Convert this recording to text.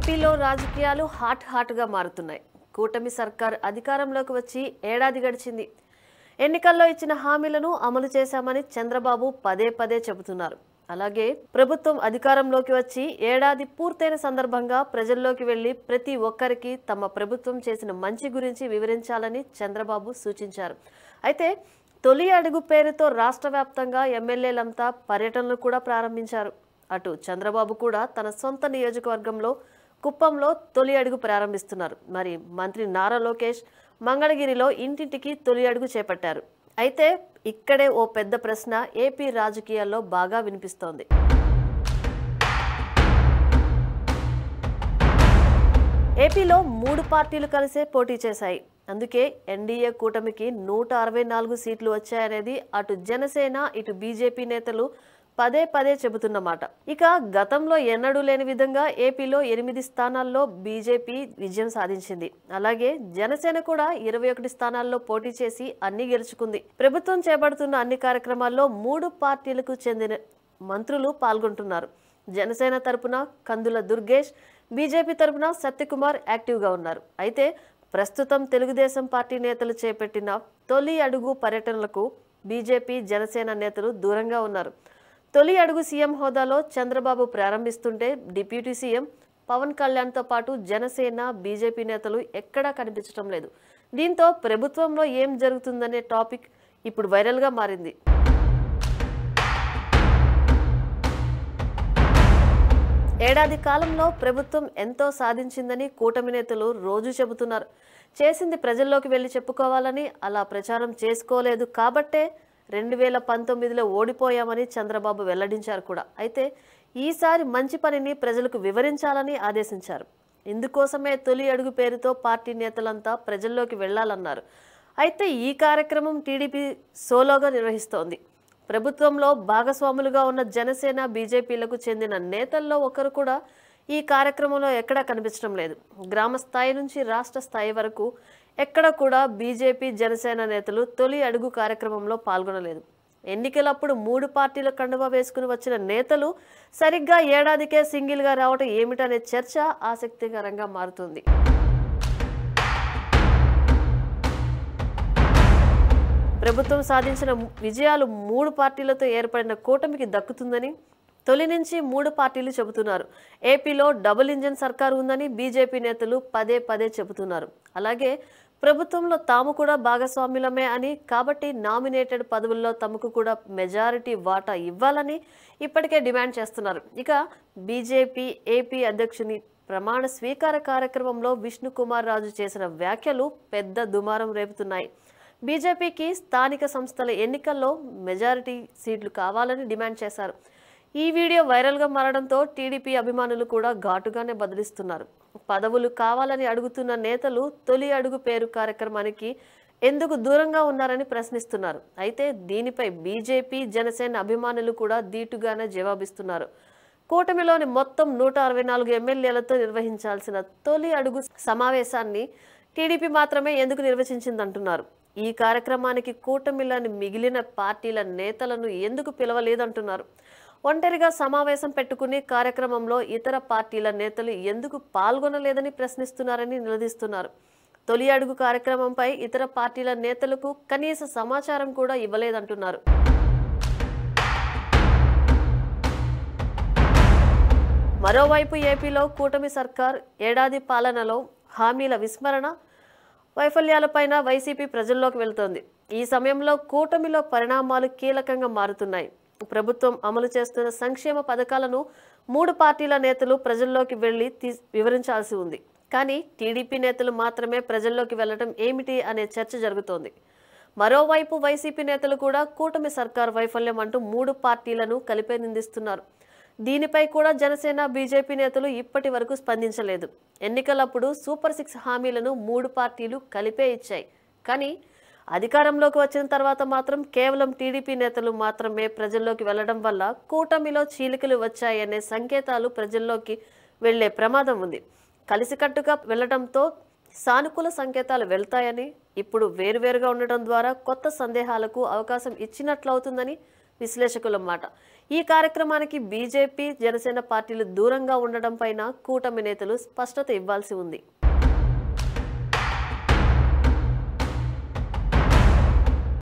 ఏపీలో రాజకీయాలు హాట్గా మారుతున్నాయి. కూటమి సర్కార్ అధికారంలోకి వచ్చి ఏడాది గడిచింది. ఎన్నికల్లో ఇచ్చిన హామీలను అమలు చేశామని చంద్రబాబు పదే చెబుతున్నారు. అలాగే ప్రభుత్వం అధికారంలోకి వచ్చి ఏడాది పూర్తయిన సందర్భంగా ప్రజల్లోకి వెళ్లి ప్రతి ఒక్కరికి తమ ప్రభుత్వం చేసిన మంచి గురించి వివరించాలని చంద్రబాబు సూచించారు. అయితే తొలి అడుగు పేరుతో రాష్ట్ర వ్యాప్తంగా ఎమ్మెల్యేలంతా పర్యటనలు కూడా ప్రారంభించారు. అటు చంద్రబాబు కూడా తన సొంత నియోజకవర్గంలో కుప్పంలో తొలి అడుగు ప్రారంభిస్తున్నారు. మరి మంత్రి నారా లోకేష్ మంగళగిరిలో ఇంటింటికి తొలి అడుగు చేపట్టారు. అయితే ఇక్కడే ఓ పెద్ద ప్రశ్న ఏపీ రాజకీయాల్లో బాగా వినిపిస్తోంది. ఏపీలో 3 పార్టీలు కలిసే పోటీ చేశాయి. అందుకే ఎన్డీఏ కూటమికి 164 సీట్లు వచ్చాయనేది అటు జనసేన ఇటు బీజేపీ నేతలు పదే చెబుతున్నమాట. ఇక గతంలో ఎన్నడూ లేని విధంగా ఏపీలో 8 స్థానాల్లో బీజేపీ విజయం సాధించింది. అలాగే జనసేన కూడా 21 స్థానాల్లో పోటీ చేసి అన్ని గెలుచుకుంది. ప్రభుత్వం చేపడుతున్న అన్ని కార్యక్రమాల్లో 3 పార్టీలకు చెందిన మంత్రులు పాల్గొంటున్నారు. జనసేన తరపున కందుల దుర్గేష్, బీజేపీ తరపున సత్యకుమార్ యాక్టివ్గా ఉన్నారు. అయితే ప్రస్తుతం తెలుగుదేశం పార్టీ నేతలు చేపట్టిన తొలి అడుగు పర్యటనలకు బీజేపీ జనసేన నేతలు దూరంగా ఉన్నారు. తొలి అడుగు సీఎం హోదాలో చంద్రబాబు ప్రారంభిస్తుంటే డిప్యూటీ సీఎం పవన్ కళ్యాణ్తో పాటు జనసేన బీజేపీ నేతలు ఎక్కడా కనిపించడం లేదు. దీంతో ప్రభుత్వంలో ఏం జరుగుతుందనే టాపిక్ ఇప్పుడు వైరల్గా మారింది. ఏడాది కాలంలో ప్రభుత్వం ఎంతో సాధించిందని కూటమి నేతలు రోజు చెబుతున్నారు. చేసింది ప్రజల్లోకి వెళ్లి చెప్పుకోవాలని అలా ప్రచారం చేసుకోలేదు కాబట్టే 2019లో ఓడిపోయామని చంద్రబాబు వెల్లడించారు కూడా. అయితే ఈసారి మంచి పనిని ప్రజలకు వివరించాలని ఆదేశించారు. ఇందుకోసమే తొలి అడుగు పేరుతో పార్టీ నేతలంతా ప్రజల్లోకి వెళ్లాలన్నారు. అయితే ఈ కార్యక్రమం టీడీపీ సోలోగా నిర్వహిస్తోంది. ప్రభుత్వంలో భాగస్వాములుగా ఉన్న జనసేన బీజేపీలకు చెందిన నేతల్లో ఒకరు కూడా ఈ కార్యక్రమంలో ఎక్కడా కనిపించడం లేదు. గ్రామ స్థాయి నుంచి రాష్ట్ర స్థాయి వరకు ఎక్కడ కూడా బీజేపీ జనసేన నేతలు తొలి అడుగు కార్యక్రమంలో పాల్గొనలేదు. ఎన్నికలప్పుడు 3 పార్టీల కండువా వేసుకుని వచ్చిన నేతలు సరిగ్గా ఏడాదికే సింగిల్గా రావటం ఏమిటనే చర్చ ఆసక్తికరంగా మారుతుంది. ప్రభుత్వం సాధించిన విజయాలు 3 పార్టీలతో ఏర్పడిన కూటమికి దక్కుతుందని తొలి నుంచి 3 పార్టీలు చెబుతున్నారు. ఏపీలో డబుల్ ఇంజన్ సర్కారు ఉందని బీజేపీ నేతలు పదే చెబుతున్నారు. అలాగే ప్రభుత్వంలో తాము కూడా భాగస్వామ్యులమే అని, కాబట్టి నామినేటెడ్ పదవుల్లో తమకు కూడా మెజారిటీ వాటా ఇవ్వాలని ఇప్పటికే డిమాండ్ చేస్తున్నారు. ఇక బీజేపీ ఏపీ అధ్యక్షుని ప్రమాణ స్వీకార కార్యక్రమంలో విష్ణుకుమార్ రాజు చేసిన వ్యాఖ్యలు పెద్ద దుమారం రేపుతున్నాయి. బీజేపీకి స్థానిక సంస్థల ఎన్నికల్లో మెజారిటీ సీట్లు కావాలని డిమాండ్ చేశారు. ఈ వీడియో వైరల్గా మారడంతో టీడీపీ అభిమానులు కూడా ఘాటుగానే బదిలిస్తున్నారు. పదవులు కావాలని అడుగుతున్న నేతలు తొలి అడుగు పేరు కార్యక్రమానికి ఎందుకు దూరంగా ఉన్నారని ప్రశ్నిస్తున్నారు. అయితే దీనిపై బీజేపీ జనసేన అభిమానులు కూడా ధీటుగానే జవాబిస్తున్నారు. కూటమిలోని మొత్తం 164 ఎమ్మెల్యేలతో నిర్వహించాల్సిన తొలి అడుగు సమావేశాన్ని టీడీపీ మాత్రమే ఎందుకు నిర్వహించిందంటున్నారు. ఈ కార్యక్రమానికి కూటమిలోని మిగిలిన పార్టీల నేతలను ఎందుకు పిలవలేదంటున్నారు. ఒంటరిగా సమావేశం పెట్టుకుని కార్యక్రమంలో ఇతర పార్టీల నేతలు ఎందుకు పాల్గొనలేదని ప్రశ్నిస్తున్నారని నిలదీస్తున్నారు. తొలి అడుగు కార్యక్రమంపై ఇతర పార్టీల నేతలకు కనీస సమాచారం కూడా ఇవ్వలేదంటున్నారు. మరోవైపు ఏపీలో కూటమి సర్కార్ ఏడాది పాలనలో హామీల విస్మరణ, వైఫల్యాలపైన వైసీపీ ప్రజల్లోకి వెళ్తోంది. ఈ సమయంలో కూటమిలో పరిణామాలు కీలకంగా మారుతున్నాయి. ప్రభుత్వం అమలు చేస్తున్న సంక్షేమ పథకాలను 3 పార్టీల నేతలు ప్రజల్లోకి వెళ్లి వివరించాల్సి ఉంది. కానీ టీడీపీ నేతలు మాత్రమే ప్రజల్లోకి వెళ్లడం ఏమిటి అనే చర్చ జరుగుతోంది. మరోవైపు వైసీపీ నేతలు కూడా కూటమి సర్కార్ వైఫల్యం అంటూ 3 పార్టీలను కలిపే నిందిస్తున్నారు. దీనిపై కూడా జనసేన బీజేపీ నేతలు ఇప్పటి వరకు స్పందించలేదు. ఎన్నికలప్పుడు సూపర్ 6 హామీలను 3 పార్టీలు కలిపే ఇచ్చాయి. కానీ అధికారంలోకి వచ్చిన తర్వాత మాత్రం కేవలం టీడీపీ నేతలు మాత్రమే ప్రజల్లోకి వెళ్లడం వల్ల కూటమిలో చీలికలు వచ్చాయనే సంకేతాలు ప్రజల్లోకి వెళ్లే ప్రమాదం ఉంది. కలిసికట్టుగా వెళ్లడంతో సానుకూల సంకేతాలు వెళ్తాయని, ఇప్పుడు వేరువేరుగా ఉండటం ద్వారా కొత్త సందేహాలకు అవకాశం ఇచ్చినట్లవుతుందని విశ్లేషకుల మాట. ఈ కార్యక్రమానికి బీజేపీ, జనసేన పార్టీలు దూరంగా ఉండడం పైన కూటమి నేతలు స్పష్టత ఇవ్వాల్సి ఉంది.